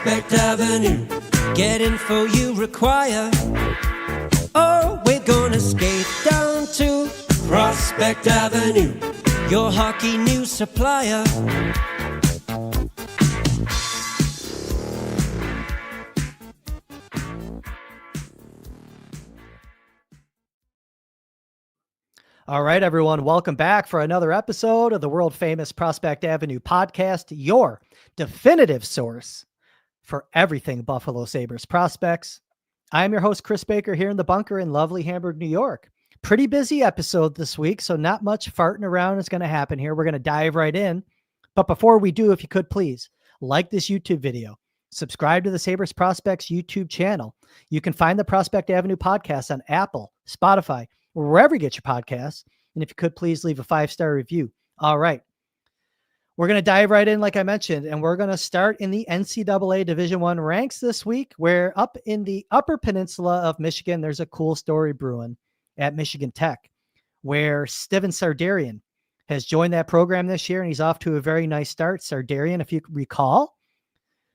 Prospect Avenue. Get info you require. Oh, we're gonna skate down to Prospect Avenue, your hockey news supplier. All right, everyone, welcome back for another episode of the world famous Prospect Avenue podcast, your definitive source for everything Buffalo Sabres prospects. I'm your host, Chris Baker, here in the bunker in lovely Hamburg, New York. Pretty busy episode this week, so not much farting around is going to happen here. We're going to dive right in. But before we do, if you could please like this YouTube video, subscribe to the Sabres Prospects YouTube channel. You can find the Prospect Avenue podcast on Apple, Spotify, or wherever you get your podcasts. And if you could please leave a 5-star review. All right. We're going to dive right in, like I mentioned, and we're going to start in the NCAA Division I ranks this week, where up in the Upper Peninsula of Michigan, there's a cool story brewing at Michigan Tech, where Stiven Sardarian has joined that program this year, and he's off to a very nice start. Sardarian, if you recall,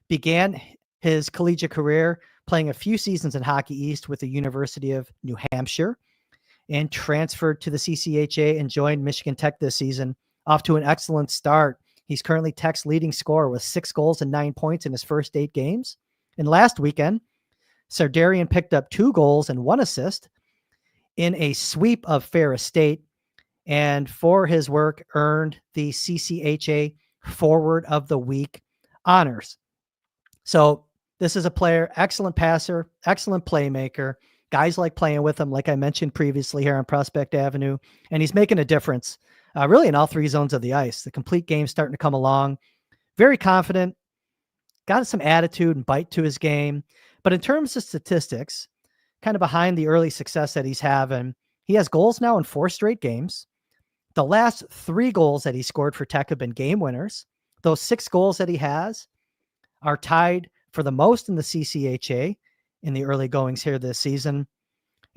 began his collegiate career playing a few seasons in Hockey East with the University of New Hampshire, and transferred to the CCHA and joined Michigan Tech this season, off to an excellent start. He's currently Tech's leading scorer with 6 goals and 9 points in his first 8 games. And last weekend, Sardarian picked up 2 goals and 1 assist in a sweep of Ferris State, and for his work earned the CCHA Forward of the Week honors. So this is a player, excellent passer, excellent playmaker. Guys like playing with him, like I mentioned previously here on Prospect Avenue, and he's making a difference really in all 3 zones of the ice. The complete game's starting to come along. Very confident, got some attitude and bite to his game. But in terms of statistics, kind of behind the early success that he's having, he has goals now in 4 straight games. The last 3 goals that he scored for Tech have been game winners. Those 6 goals that he has are tied for the most in the CCHA in the early goings here this season.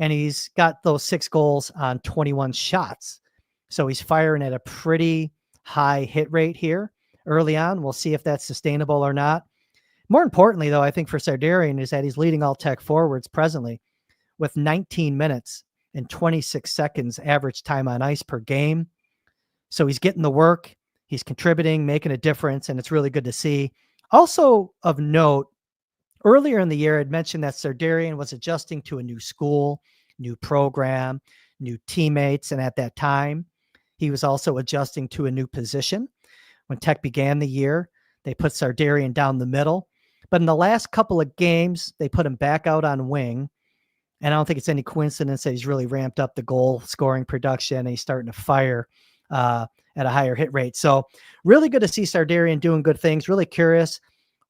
And he's got those 6 goals on 21 shots. So he's firing at a pretty high hit rate here early on. We'll see if that's sustainable or not. More importantly, though, I think for Sardarian is that he's leading all Tech forwards presently with 19 minutes and 26 seconds average time on ice per game. So he's getting the work, he's contributing, making a difference, and it's really good to see. Also of note, earlier in the year, I'd mentioned that Sardarian was adjusting to a new school, new program, new teammates, and at that time, he was also adjusting to a new position. When Tech began the year, they put Sardarian down the middle, but in the last couple of games, they put him back out on wing, and I don't think it's any coincidence that he's really ramped up the goal scoring production, and he's starting to fire at a higher hit rate. So really good to see Sardarian doing good things. Really curious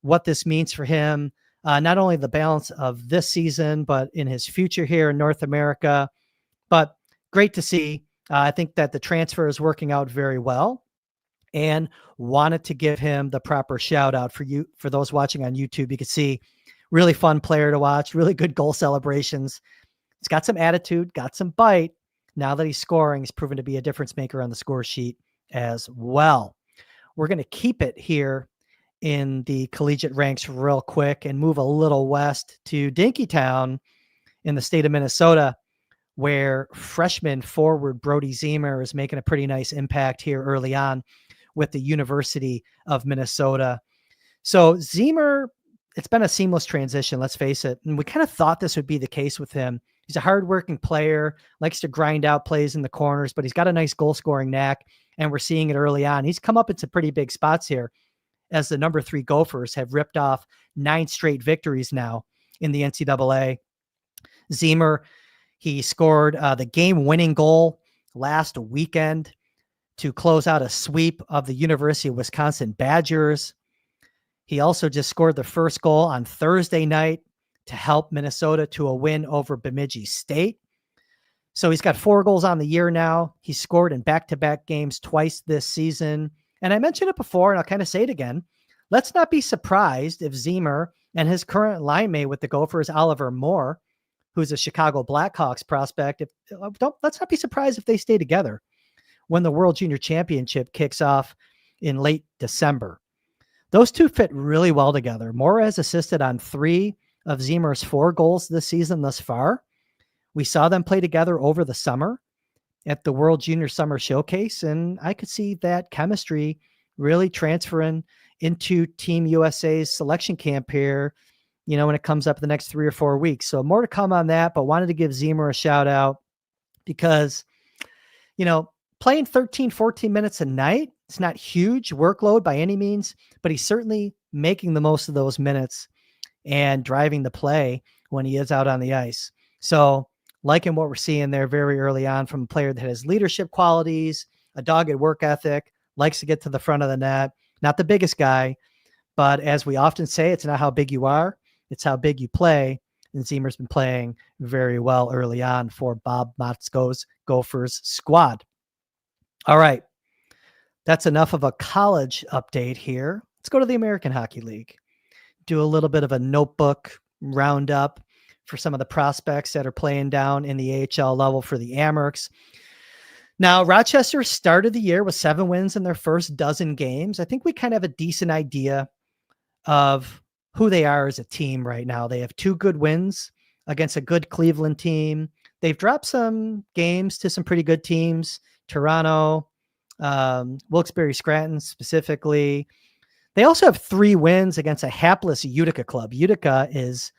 what this means for him. Not only the balance of this season, but in his future here in North America. But great to see. I think that the transfer is working out very well, and wanted to give him the proper shout out for you. For those watching on YouTube, you can see really fun player to watch, really good goal celebrations. He's got some attitude, got some bite. Now that he's scoring, he's proven to be a difference maker on the score sheet as well. We're going to keep it here in the collegiate ranks real quick and move a little west to Dinkytown in the state of Minnesota, where freshman forward Brodie Ziemer is making a pretty nice impact here early on with the University of Minnesota. So Ziemer, it's been a seamless transition, let's face it. And we kind of thought this would be the case with him. He's a hardworking player, likes to grind out plays in the corners, but he's got a nice goal scoring knack, and we're seeing it early on. He's come up into pretty big spots here, as the number 3 Gophers have ripped off 9 straight victories now in the NCAA. Ziemer, he scored the game-winning goal last weekend to close out a sweep of the University of Wisconsin Badgers. He also just scored the first goal on Thursday night to help Minnesota to a win over Bemidji State. So he's got 4 goals on the year now. He scored in back-to-back games twice this season. And I mentioned it before, and I'll kind of say it again. Let's not be surprised if Ziemer and his current line mate with the Gophers, Oliver Moore, who's a Chicago Blackhawks prospect, let's not be surprised if they stay together when the World Junior Championship kicks off in late December. Those two fit really well together. Mora has assisted on 3 of Ziemer's 4 goals this season thus far. We saw them play together over the summer at the World Junior Summer Showcase, and I could see that chemistry really transferring into Team USA's selection camp here, when it comes up the next 3 or 4 weeks. So more to come on that, but wanted to give Ziemer a shout out because, playing 13, 14 minutes a night, it's not huge workload by any means, but he's certainly making the most of those minutes and driving the play when he is out on the ice. So liking what we're seeing there very early on from a player that has leadership qualities, a dogged work ethic, likes to get to the front of the net, not the biggest guy, but as we often say, it's not how big you are, it's how big you play. And Ziemer's been playing very well early on for Bob Motzko's Gophers squad. All right. That's enough of a college update here. Let's go to the American Hockey League. Do a little bit of a notebook roundup for some of the prospects that are playing down in the AHL level for the Amerks. Now, Rochester started the year with 7 wins in their first dozen games. I think we kind of have a decent idea of who they are as a team right now. They have 2 good wins against a good Cleveland team. They've dropped some games to some pretty good teams, Toronto, Wilkes-Barre Scranton specifically. They also have 3 wins against a hapless Utica club. Utica is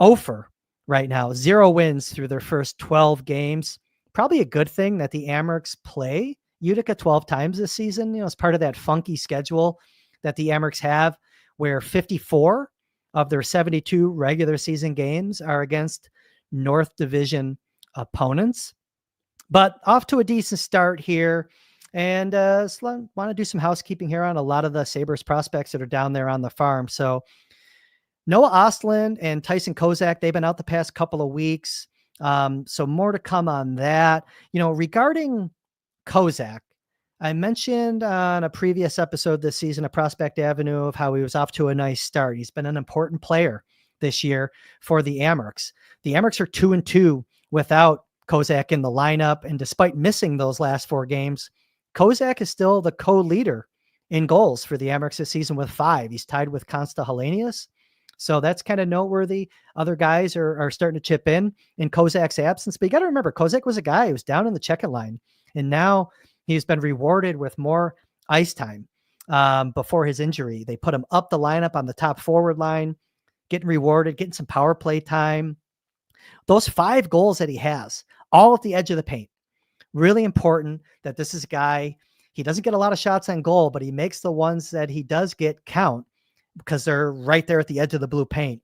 0 right now, 0 wins through their first 12 games. Probably a good thing that the Amerks play Utica 12 times this season. It's part of that funky schedule that the Amerks have, where 54 of their 72 regular season games are against North Division opponents. But off to a decent start here. And want to do some housekeeping here on a lot of the Sabres prospects that are down there on the farm. So Noah Ostlund and Tyson Kozak, they've been out the past couple of weeks. So more to come on that. Regarding Kozak, I mentioned on a previous episode this season, a Prospect Avenue, of how he was off to a nice start. He's been an important player this year for the Amerks. The Amerks are 2-2 without Kozak in the lineup. And despite missing those last 4 games, Kozak is still the co-leader in goals for the Amerks this season with 5. He's tied with Konsta Helenius. So that's kind of noteworthy. Other guys are starting to chip in Kozak's absence. But you got to remember, Kozak was a guy who was down in the checking line. And now he's been rewarded with more ice time before his injury. They put him up the lineup on the top forward line, getting rewarded, getting some power play time. Those 5 goals that he has, all at the edge of the paint. Really important that this is a guy, he doesn't get a lot of shots on goal, but he makes the ones that he does get count because they're right there at the edge of the blue paint.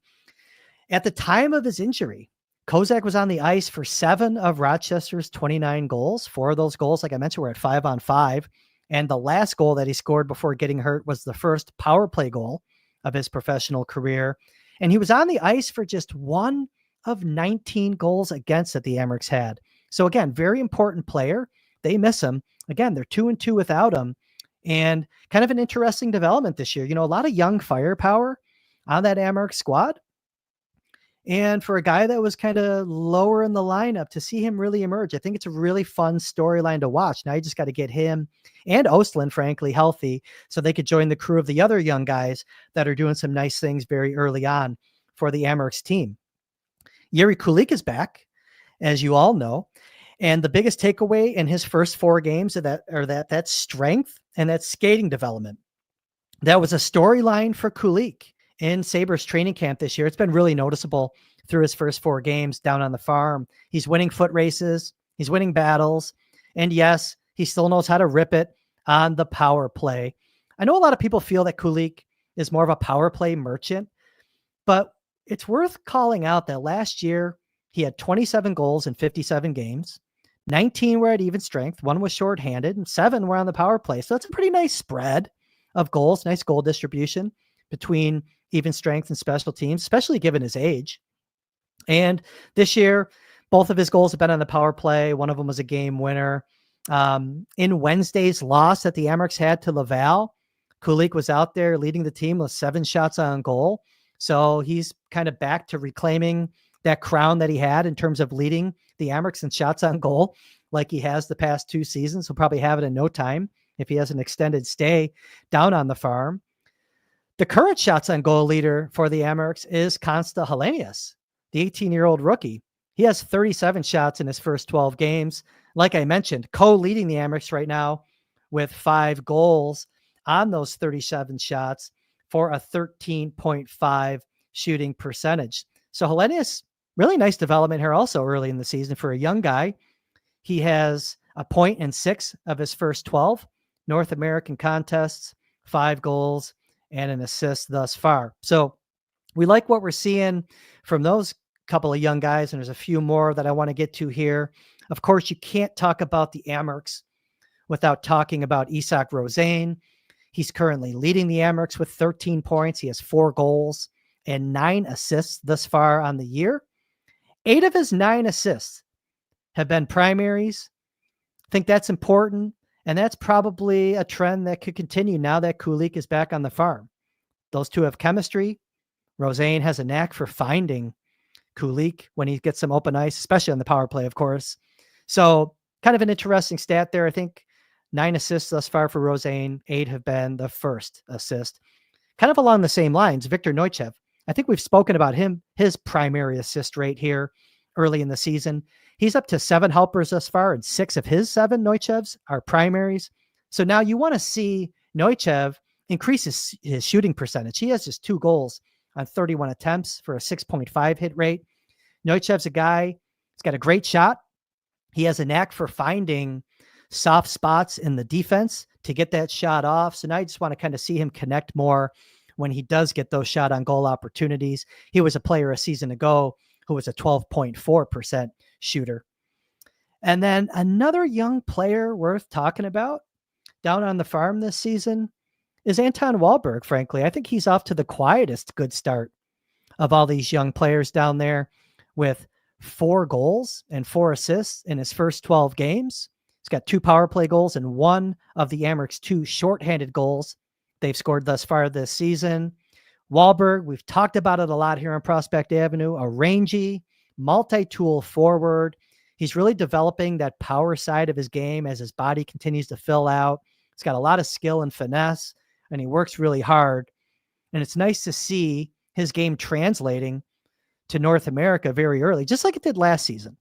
At the time of his injury, Kozak was on the ice for 7 of Rochester's 29 goals. 4 of those goals, like I mentioned, were at 5-on-5. And the last goal that he scored before getting hurt was the first power play goal of his professional career. And he was on the ice for just 1 of 19 goals against that the Amerks had. So again, very important player. They miss him. Again, they're 2-2 without him. And kind of an interesting development this year. A lot of young firepower on that Amerks squad. And for a guy that was kind of lower in the lineup, to see him really emerge, I think it's a really fun storyline to watch. Now you just got to get him and Ostlund, frankly, healthy so they could join the crew of the other young guys that are doing some nice things very early on for the Amerks team. Jiri Kulich is back, as you all know. And the biggest takeaway in his first 4 games are that strength and that skating development. That was a storyline for Kulich in Sabres training camp this year. It's been really noticeable through his first 4 games down on the farm. He's winning foot races. He's winning battles. And yes, he still knows how to rip it on the power play. I know a lot of people feel that Kulich is more of a power play merchant, but it's worth calling out that last year he had 27 goals in 57 games. 19 were at even strength. 1 was shorthanded and 7 were on the power play. So that's a pretty nice spread of goals, nice goal distribution between even strength and special teams, especially given his age. And this year, both of his goals have been on the power play. One of them was a game winner. In Wednesday's loss that the Amerks had to Laval, Kulich was out there leading the team with 7 shots on goal. So he's kind of back to reclaiming that crown that he had in terms of leading the Amerks in shots on goal like he has the past 2 seasons. He'll probably have it in no time if he has an extended stay down on the farm. The current shots on goal leader for the Amerks is Konsta Helenius, the 18-year-old rookie. He has 37 shots in his first 12 games. Like I mentioned, co-leading the Amerks right now with 5 goals on those 37 shots for a 13.5 shooting percentage. So Helenius, really nice development here also early in the season for a young guy. He has a point in 6 of his first 12 North American contests, 5 goals and an assist thus far. So we like what we're seeing from those couple of young guys, and there's a few more that I want to get to here. Of course, you can't talk about the Amerks without talking about Isak Rosen. He's currently leading the Amerks with 13 points. He has 4 goals and 9 assists thus far on the year. 8 of his 9 assists have been primaries. I think that's important, and that's probably a trend that could continue now that Kulich is back on the farm. Those two have chemistry. Rosen has a knack for finding Kulich when he gets some open ice, especially on the power play, of course. So kind of an interesting stat there. I think 9 assists thus far for Rosen, 8 have been the first assist. Kind of along the same lines, Viktor Neuchev. I think we've spoken about him, his primary assist rate here early in the season. He's up to 7 helpers thus far, and 6 of his 7 Neuchevs are primaries. So now you want to see Neuchev increase his shooting percentage. He has just 2 goals on 31 attempts for a 6.5 hit rate. Neuchev's a guy, he's got a great shot. He has a knack for finding soft spots in the defense to get that shot off. So now you just want to kind of see him connect more when he does get those shot on goal opportunities. He was a player a season ago who was a 12.4% shooter. And then another young player worth talking about down on the farm this season is Anton Wahlberg, frankly. I think he's off to the quietest good start of all these young players down there with 4 goals and 4 assists in his first 12 games. He's got 2 power play goals and 1 of the Amerks' 2 shorthanded goals they've scored thus far this season. Wahlberg, we've talked about it a lot here on Prospect Avenue, a rangy, multi-tool forward. He's really developing that power side of his game as his body continues to fill out. He's got a lot of skill and finesse, and he works really hard. And it's nice to see his game translating to North America very early, just like it did last season.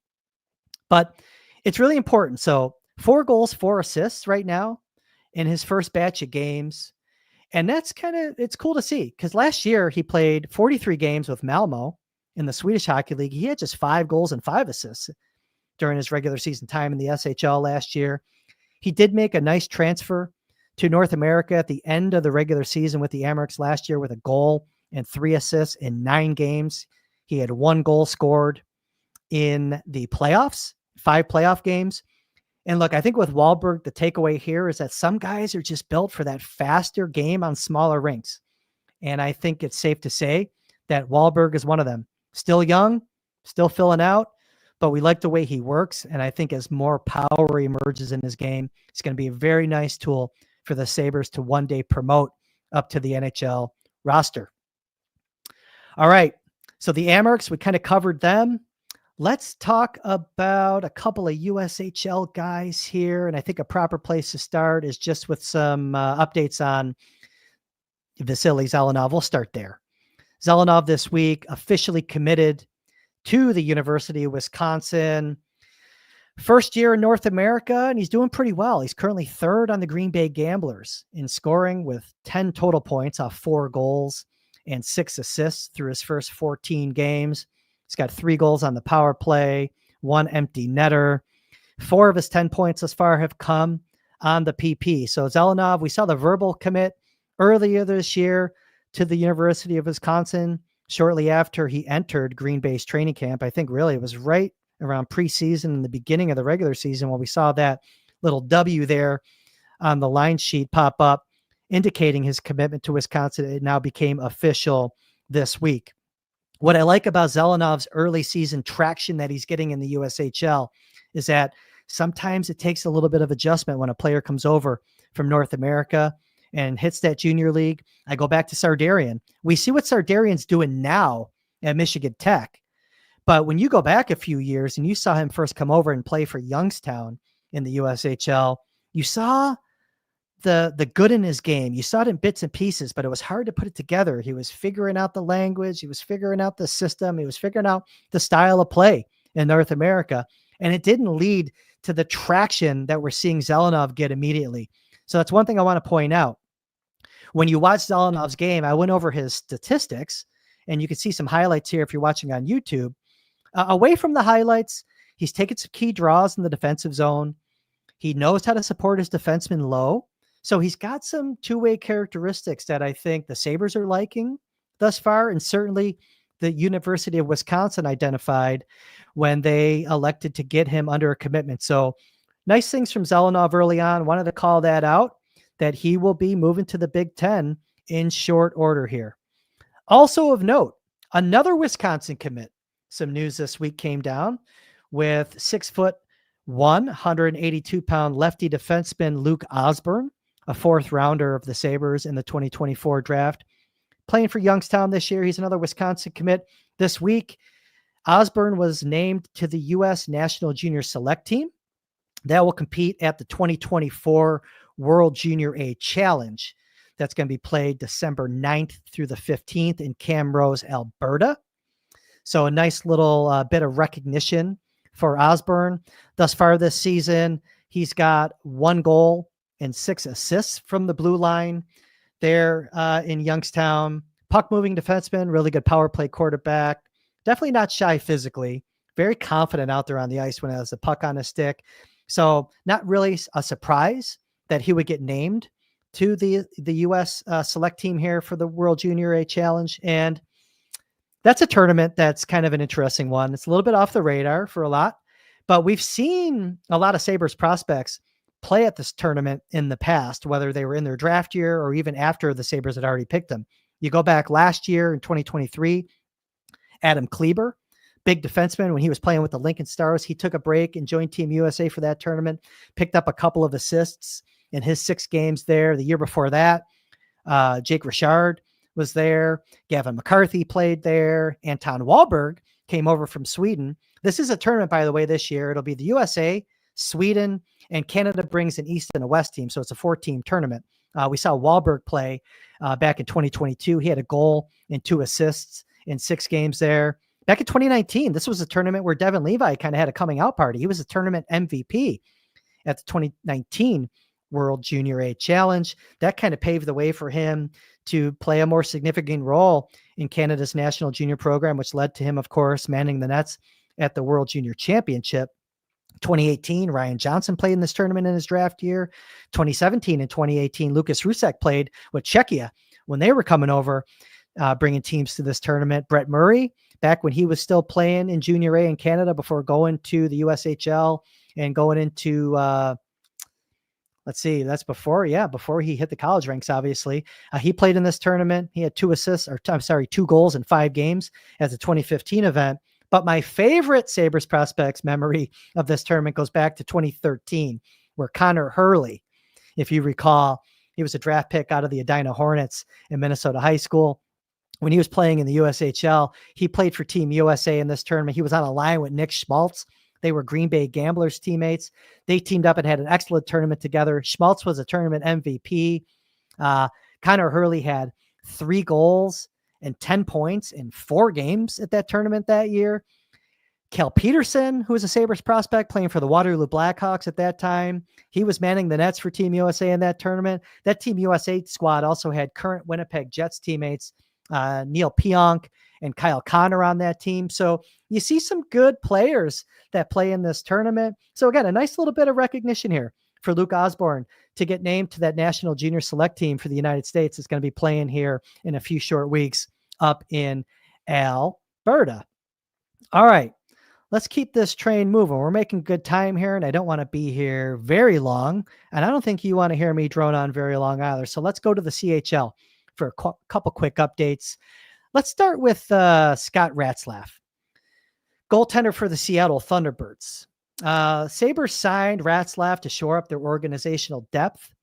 But it's really important. So 4 goals, 4 assists right now in his first batch of games. And that's it's cool to see, because last year he played 43 games with Malmo in the Swedish Hockey League. He had just 5 goals and 5 assists during his regular season time in the SHL last year. He did make a nice transfer to North America at the end of the regular season with the Amerks last year with a goal and 3 assists in 9 games. He had 1 goal scored in the playoffs, 5 playoff games. And look, I think with Wahlberg, the takeaway here is that some guys are just built for that faster game on smaller rinks. And I think it's safe to say that Wahlberg is one of them. Still young, still filling out, but we like the way he works. And I think as more power emerges in his game, it's going to be a very nice tool for the Sabres to one day promote up to the NHL roster. All right. So the Amerks, we kind of covered them. Let's talk about a couple of USHL guys here. And I think a proper place to start is just with some updates on Vasily Zelenov. We'll start there. Zelenov this week officially committed to the University of Wisconsin. First year in North America, and he's doing pretty well. He's currently 3rd on the Green Bay Gamblers in scoring with 10 total points off 4 goals and 6 assists through his first 14 games. He's got 3 goals on the power play, 1 empty netter. 4 of his 10 points thus far have come on the PP. So Zelenov, we saw the verbal commit earlier this year to the University of Wisconsin shortly after he entered Green Bay's training camp. I think really it was right around preseason and the beginning of the regular season when we saw that little W there on the line sheet pop up, indicating his commitment to Wisconsin. It now became official this week. What I like about Zelenov's early season traction that he's getting in the USHL is that sometimes it takes a little bit of adjustment when a player comes over from North America and hits that junior league. I go back to Sardarian. We see what Sardarian's doing now at Michigan Tech. But when you go back a few years and you saw him first come over and play for Youngstown in the USHL, you saw the good in his game. You saw it in bits and pieces, but it was hard to put it together. He was figuring out the language. He was figuring out the system. He was figuring out the style of play in North America. And it didn't lead to the traction that we're seeing Zelenov get immediately. So that's one thing I want to point out. When you watch Zelenov's game, I went over his statistics, and you can see some highlights here if you're watching on YouTube. Away from the highlights, he's taken some key draws in the defensive zone. He knows how to support his defenseman low. So he's got some two-way characteristics that I think the Sabres are liking thus far, and certainly the University of Wisconsin identified when they elected to get him under a commitment. So nice things from Zelenov early on. Wanted to call that out, that he will be moving to the Big Ten in short order here. Also of note, another Wisconsin commit. Some news this week came down with 6'1", 182-pound lefty defenseman Luke Osburn, a fourth rounder of the Sabres in the 2024 draft. Playing for Youngstown this year. He's another Wisconsin commit. This week, Osburn was named to the U.S. National Junior Select Team. That will compete at the 2024 World Junior A Challenge. That's going to be played December 9th through the 15th in Camrose, Alberta. So a nice little bit of recognition for Osburn. Thus far this season, he's got 1 goal and 6 assists from the blue line there in Youngstown. Puck moving defenseman, really good power play quarterback. Definitely not shy physically. Very confident out there on the ice when he has the puck on his stick. So not really a surprise that he would get named to the U.S. select team here for the World Junior A Challenge. And that's a tournament that's kind of an interesting one. It's a little bit off the radar for a lot, but we've seen a lot of Sabres prospects play at this tournament in the past, whether they were in their draft year or even after the Sabres had already picked them. You go back last year in 2023, Adam Kleber, big defenseman, when he was playing with the Lincoln Stars, he took a break and joined Team USA for that tournament, picked up a couple of assists in his 6 games there. The year before that, Jake Richard was there. Gavin McCarthy played there. Anton Wahlberg came over from Sweden. This is a tournament, by the way, this year. It'll be the USA, Sweden, and Canada brings an East and a West team. So it's a 4-team tournament. We saw Wahlberg play back in 2022. He had a goal and 2 assists in 6 games there. Back in 2019, this was a tournament where Devin Levi kind of had a coming out party. He was a tournament MVP at the 2019 World Junior A Challenge. That kind of paved the way for him to play a more significant role in Canada's national junior program, which led to him, of course, manning the nets at the World Junior Championship. 2018, Ryan Johnson played in this tournament in his draft year. 2017 and 2018, Lucas Rusek played with Czechia when they were coming over, bringing teams to this tournament. Brett Murray, back when he was still playing in Junior A in Canada before going to the USHL and going into, let's see, that's before he hit the college ranks, obviously. He played in this tournament. He had 2 goals in 5 games as a 2015 event. But my favorite Sabres prospects memory of this tournament goes back to 2013, where Connor Hurley, if you recall, he was a draft pick out of the Edina Hornets in Minnesota high school. When he was playing in the USHL, he played for Team USA in this tournament. He was on a line with Nick Schmaltz. They were Green Bay Gamblers teammates. They teamed up and had an excellent tournament together. Schmaltz was a tournament MVP. Connor Hurley had 3 goals and 10 points in 4 games at that tournament that year. Cal Peterson, who was a Sabres prospect playing for the Waterloo Blackhawks at that time, he was manning the nets for Team USA in that tournament. That Team USA squad also had current Winnipeg Jets teammates, Neil Pionk and Kyle Connor on that team. So you see some good players that play in this tournament. So again, a nice little bit of recognition here for Luke Osburn to get named to that national junior select team for the United States. It's going to be playing here in a few short weeks up in Alberta. All right, let's keep this train moving. We're making good time here, and I don't want to be here very long, and I don't think you want to hear me drone on very long either. So let's go to the CHL for a couple quick updates. Let's start with Scott Ratzlaff, goaltender for the Seattle Thunderbirds. Sabres signed Ratzlaff to shore up their organizational depth.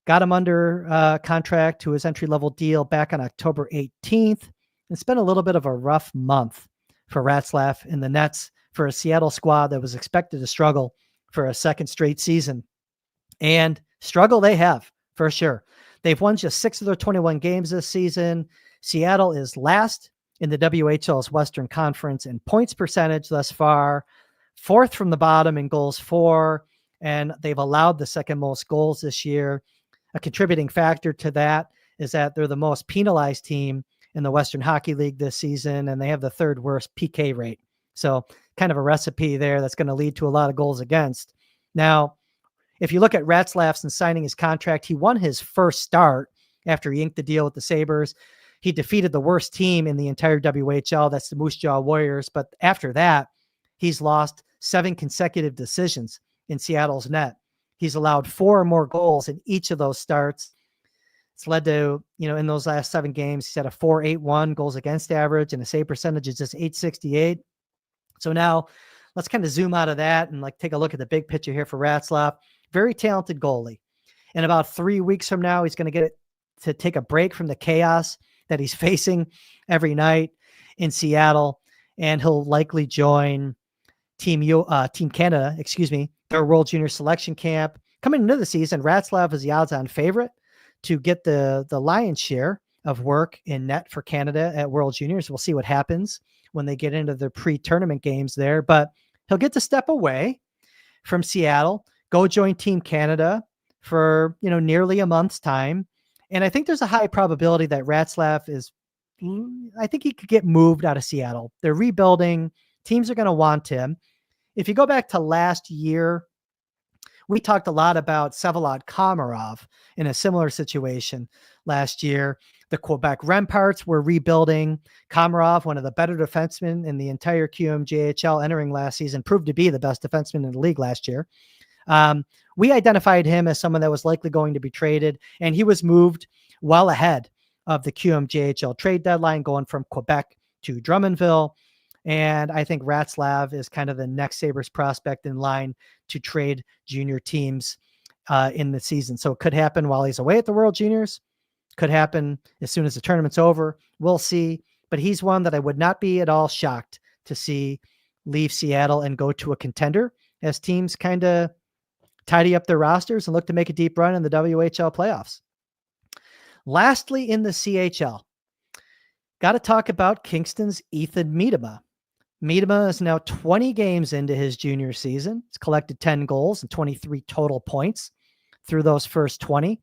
Got him under contract to his entry-level deal back on October 18th. It's been a little bit of a rough month for Ratzlaff in the nets for a Seattle squad that was expected to struggle for a second straight season. And Struggle they have, for sure. They've won just 6 of their 21 games this season. Seattle is last in the WHL's Western Conference in points percentage thus far, 4th from the bottom in goals for, and they've allowed the second most goals this year. A contributing factor to that is that they're the most penalized team in the Western Hockey League this season, and they have the 3rd worst PK rate. So kind of a recipe there that's going to lead to a lot of goals against. Now, if you look at Ratzlaff since signing his contract, he won his first start after he inked the deal with the Sabres. He defeated the worst team in the entire WHL. That's the Moose Jaw Warriors. But after that, he's lost 7 consecutive decisions in Seattle's net. He's allowed 4 or more goals in each of those starts. It's led to, in those last 7 games, he's had a 4.81 goals against average and a save percentage is just .868. So now let's kind of zoom out of that and take a look at the big picture here for Ratzlaff. Very talented goalie. In about 3 weeks from now, he's going to get to take a break from the chaos that he's facing every night in Seattle, and he'll likely join Team Canada, their World Junior Selection Camp. Coming into the season, Ratzlaff is the odds-on favorite to get the lion's share of work in net for Canada at World Juniors. We'll see what happens when they get into the pre-tournament games there, but he'll get to step away from Seattle, go join Team Canada for, nearly a month's time. And I think there's a high probability that Ratzlaff I think he could get moved out of Seattle. They're rebuilding. Teams are going to want him. If you go back to last year, we talked a lot about Vsevolod Komarov in a similar situation last year. The Quebec Remparts were rebuilding. Komarov, one of the better defensemen in the entire QMJHL entering last season, proved to be the best defenseman in the league last year. We identified him as someone that was likely going to be traded, and he was moved well ahead of the QMJHL trade deadline, going from Quebec to Drummondville. And I think Ratzlaff is kind of the next Sabres prospect in line to trade junior teams in the season. So it could happen while he's away at the World Juniors. Could happen as soon as the tournament's over. We'll see. But he's one that I would not be at all shocked to see leave Seattle and go to a contender as teams kind of tidy up their rosters and look to make a deep run in the WHL playoffs. Lastly, in the CHL, got to talk about Kingston's Ethan Miedema. Miedema is now 20 games into his junior season. He's collected 10 goals and 23 total points through those first 20.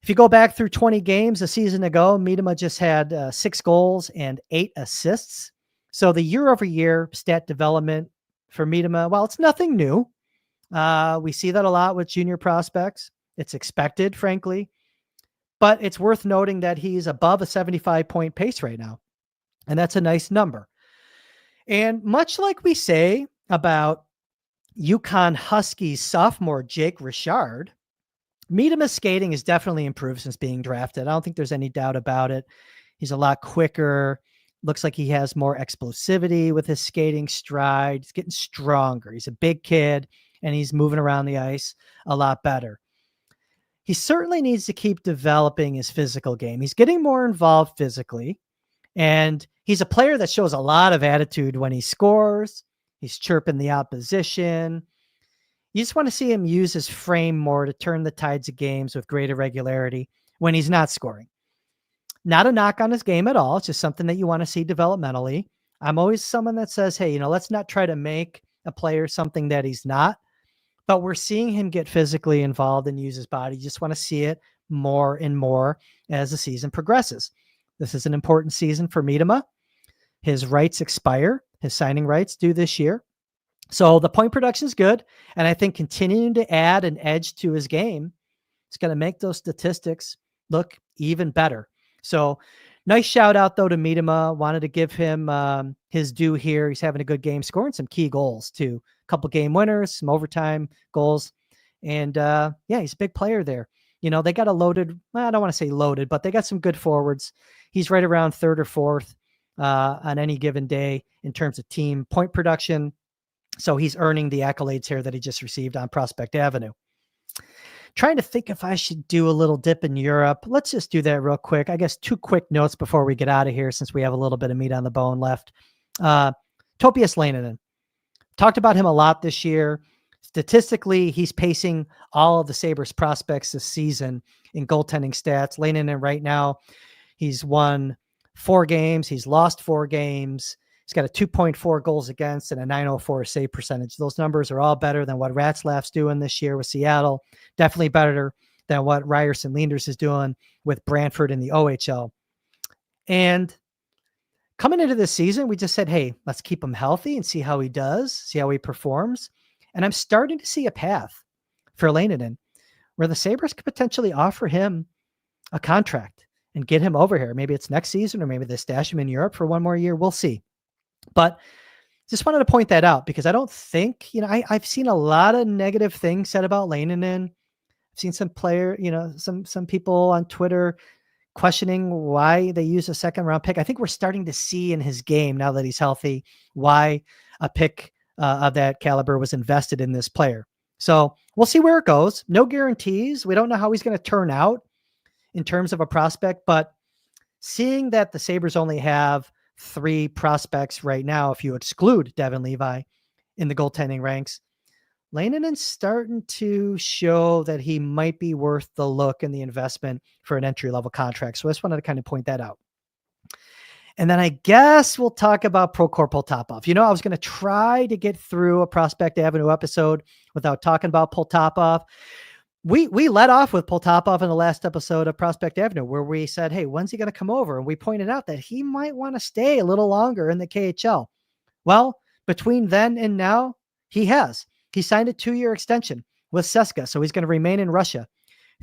If you go back through 20 games a season ago, Miedema just had 6 goals and 8 assists. So the year-over-year stat development for Miedema, well, it's nothing new. We see that a lot with junior prospects. It's expected, frankly. But it's worth noting that he's above a 75-point pace right now. And that's a nice number. And much like we say about UConn Huskies sophomore Jake Richard, Miedema's skating has definitely improved since being drafted. I don't think there's any doubt about it. He's a lot quicker. Looks like he has more explosivity with his skating stride. He's getting stronger. He's a big kid, and he's moving around the ice a lot better. He certainly needs to keep developing his physical game. He's getting more involved physically, and he's a player that shows a lot of attitude when he scores. He's chirping the opposition. You just want to see him use his frame more to turn the tides of games with greater regularity when he's not scoring. Not a knock on his game at all. It's just something that you want to see developmentally. I'm always someone that says, hey, let's not try to make a player something that he's not. But we're seeing him get physically involved and use his body. You just want to see it more and more as the season progresses. This is an important season for Miedema. His rights expire. His signing rights due this year. So the point production is good. And I think continuing to add an edge to his game is going to make those statistics look even better. So nice shout out, though, to Miedema. Wanted to give him his due here. He's having a good game, scoring some key goals, too. Couple game winners, some overtime goals. And he's a big player there. They got a loaded, I don't want to say loaded, but they got some good forwards. He's right around 3rd or 4th on any given day in terms of team point production. So he's earning the accolades here that he just received on Prospect Avenue. Trying to think if I should do a little dip in Europe. Let's just do that real quick. I guess 2 quick notes before we get out of here, since we have a little bit of meat on the bone left. Topias Leinonen. Talked about him a lot this year. Statistically, he's pacing all of the Sabres prospects this season in goaltending stats. Leinonen right now, he's won 4 games. He's lost 4 games. He's got a 2.4 goals against and a 904 save percentage. Those numbers are all better than what Ratzlaff's doing this year with Seattle. Definitely better than what Ryerson Leenders is doing with Brantford in the OHL. And coming into this season, we just said, hey, let's keep him healthy and see how he does, see how he performs. And I'm starting to see a path for Leinonen where the Sabres could potentially offer him a contract and get him over here. Maybe it's next season, or maybe they stash him in Europe for 1 more year. We'll see. But just wanted to point that out because I don't think, I've seen a lot of negative things said about Leinonen. I've seen some some people on Twitter questioning why they use a 2nd round pick. I think we're starting to see in his game now that he's healthy, why a pick of that caliber was invested in this player. So we'll see where it goes. No guarantees. We don't know how he's going to turn out in terms of a prospect, but seeing that the Sabres only have 3 prospects right now, if you exclude Devin Levi in the goaltending ranks, Leinonen's starting to show that he might be worth the look and the investment for an entry-level contract. So I just wanted to kind of point that out. And then I guess we'll talk about Prokhor Poltapov. I was going to try to get through a Prospect Avenue episode without talking about Poltapov. We let off with Poltapov in the last episode of Prospect Avenue, where we said, hey, when's he going to come over? And we pointed out that he might want to stay a little longer in the KHL. Well, between then and now, he has. He signed a 2-year extension with CSKA, so he's going to remain in Russia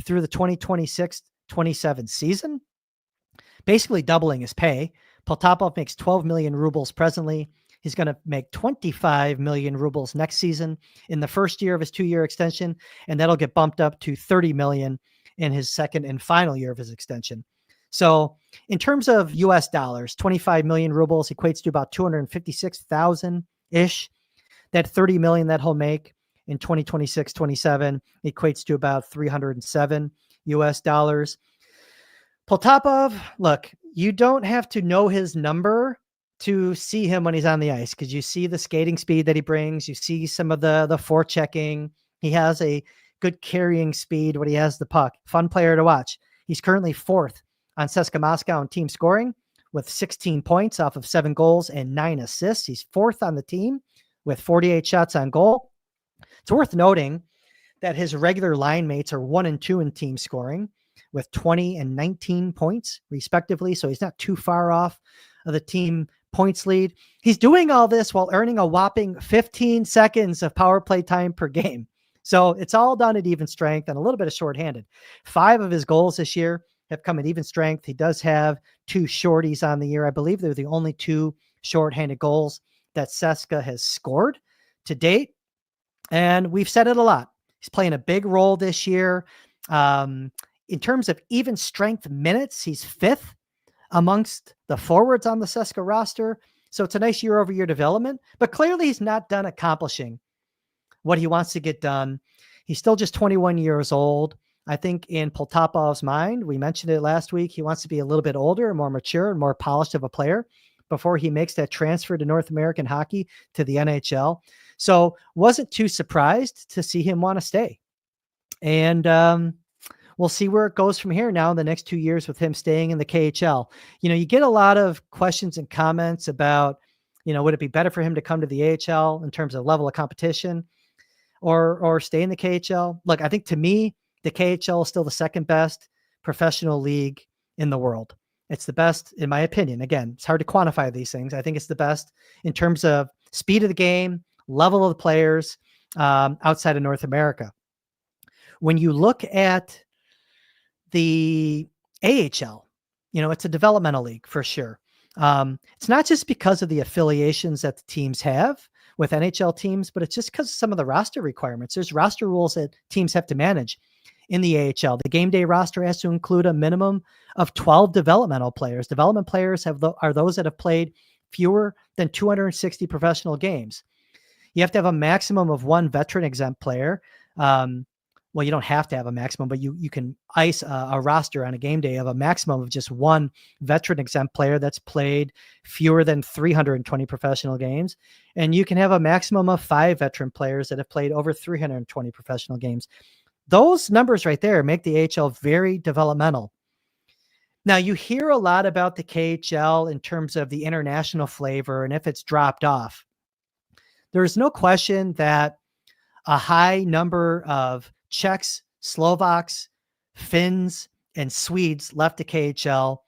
through the 2026-27 season, basically doubling his pay. Poltapov makes 12 million rubles presently. He's going to make 25 million rubles next season in the first year of his 2-year extension, and that'll get bumped up to 30 million in his second and final year of his extension. So in terms of US dollars, 25 million rubles equates to about 256,000-ish. That 30 million that he'll make in 2026-27 equates to about 307 US dollars. Poltapov, look, you don't have to know his number to see him when he's on the ice, because you see the skating speed that he brings. You see some of the forechecking. He has a good carrying speed when he has the puck. Fun player to watch. He's currently 4th on CSKA Moscow in team scoring with 16 points off of 7 goals and 9 assists. He's 4th on the team with 48 shots on goal. It's worth noting that his regular line mates are 1 and 2 in team scoring with 20 and 19 points respectively. So he's not too far off of the team points lead. He's doing all this while earning a whopping 15 seconds of power play time per game. So it's all done at even strength and a little bit of shorthanded. 5 of his goals this year have come at even strength. He does have 2 shorties on the year. I believe they're the only 2 shorthanded goals that CSKA has scored to date. And we've said it a lot. He's playing a big role this year. In terms of even strength minutes, he's 5th amongst the forwards on the CSKA roster. So it's a nice year-over-year development, but clearly he's not done accomplishing what he wants to get done. He's still just 21 years old. I think in Poltapov's mind, we mentioned it last week, he wants to be a little bit older and more mature and more polished of a player before he makes that transfer to North American hockey to the NHL. So wasn't too surprised to see him want to stay. And we'll see where it goes from here now in the next 2 years with him staying in the KHL. You get a lot of questions and comments about, would it be better for him to come to the AHL in terms of level of competition or stay in the KHL? Look, I think to me, the KHL is still the second best professional league in the world. It's the best, in my opinion. Again, it's hard to quantify these things. I think it's the best in terms of speed of the game, level of the players outside of North America. When you look at the AHL, it's a developmental league for sure. It's not just because of the affiliations that the teams have with NHL teams, but it's just because of some of the roster requirements. There's roster rules that teams have to manage in the AHL. The game day roster has to include a minimum of 12 developmental players. Development players are those that have played fewer than 260 professional games. You have to have a maximum of 1 veteran exempt player, well, you don't have to have a maximum, but you can ice a roster on a game day of a maximum of just one veteran exempt player that's played fewer than 320 professional games. And you can have a maximum of 5 veteran players that have played over 320 professional games. Those numbers right there make the AHL very developmental. Now, you hear a lot about the KHL in terms of the international flavor and if it's dropped off. There's no question that a high number of Czechs, Slovaks, Finns, and Swedes left the KHL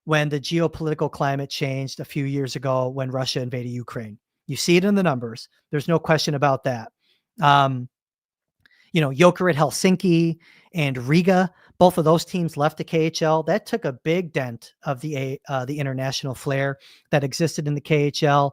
when the geopolitical climate changed a few years ago when Russia invaded Ukraine. You see it in the numbers. There's no question about that. Joker at Helsinki and Riga, both of those teams left the KHL. That took a big dent of the international flair that existed in the KHL.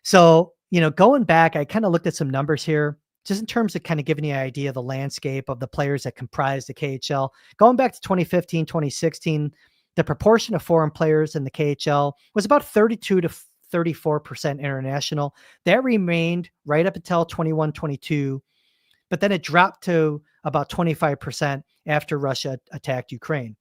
So, going back, I kind of looked at some numbers here, just in terms of kind of giving you an idea of the landscape of the players that comprise the KHL. Going back to 2015, 2016, the proportion of foreign players in the KHL was about 32 to 34% international. That remained right up until 21, 22, but then it dropped to about 25% after Russia attacked Ukraine.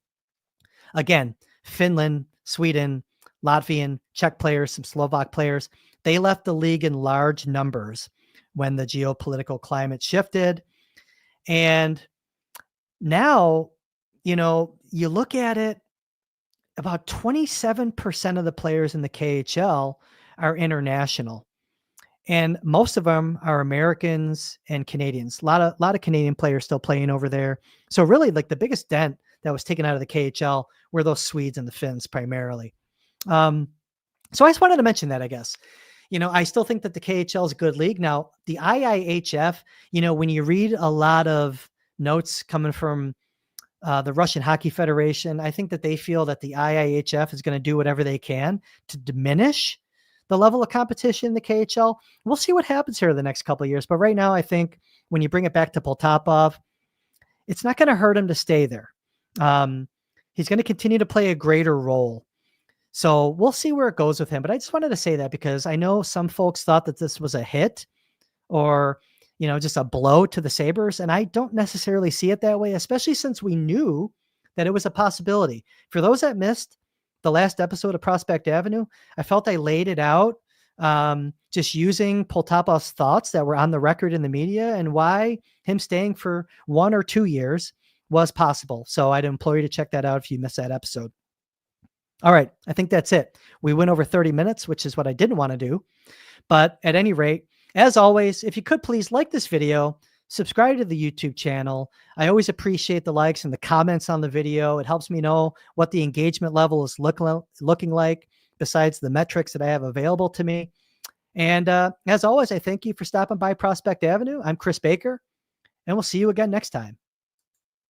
Again, Finland, Sweden, Latvian, Czech players, some Slovak players, they left the league in large numbers when the geopolitical climate shifted. And now, you look at it, about 27% of the players in the KHL are international. And most of them are Americans and Canadians. A lot of Canadian players still playing over there. So really, like, the biggest dent that was taken out of the KHL were those Swedes and the Finns primarily. So I just wanted to mention that, I guess. I still think that the KHL is a good league. Now, the IIHF, when you read a lot of notes coming from the Russian Hockey Federation, I think that they feel that the IIHF is going to do whatever they can to diminish the level of competition in the KHL. We'll see what happens here the next couple of years. But right now, I think when you bring it back to Poltapov, it's not going to hurt him to stay there. He's going to continue to play a greater role. So we'll see where it goes with him. But I just wanted to say that because I know some folks thought that this was a hit or, just a blow to the Sabres. And I don't necessarily see it that way, especially since we knew that it was a possibility. For those that missed the last episode of Prospect Avenue, I felt I laid it out, just using Poltapov's thoughts that were on the record in the media and why him staying for 1 or 2 years was possible. So I'd implore you to check that out if you missed that episode. All right. I think that's it. We went over 30 minutes, which is what I didn't want to do. But at any rate, as always, if you could please like this video, subscribe to the YouTube channel. I always appreciate the likes and the comments on the video. It helps me know what the engagement level is looking like besides the metrics that I have available to me. And as always, I thank you for stopping by Prospect Avenue. I'm Chris Baker, and we'll see you again next time.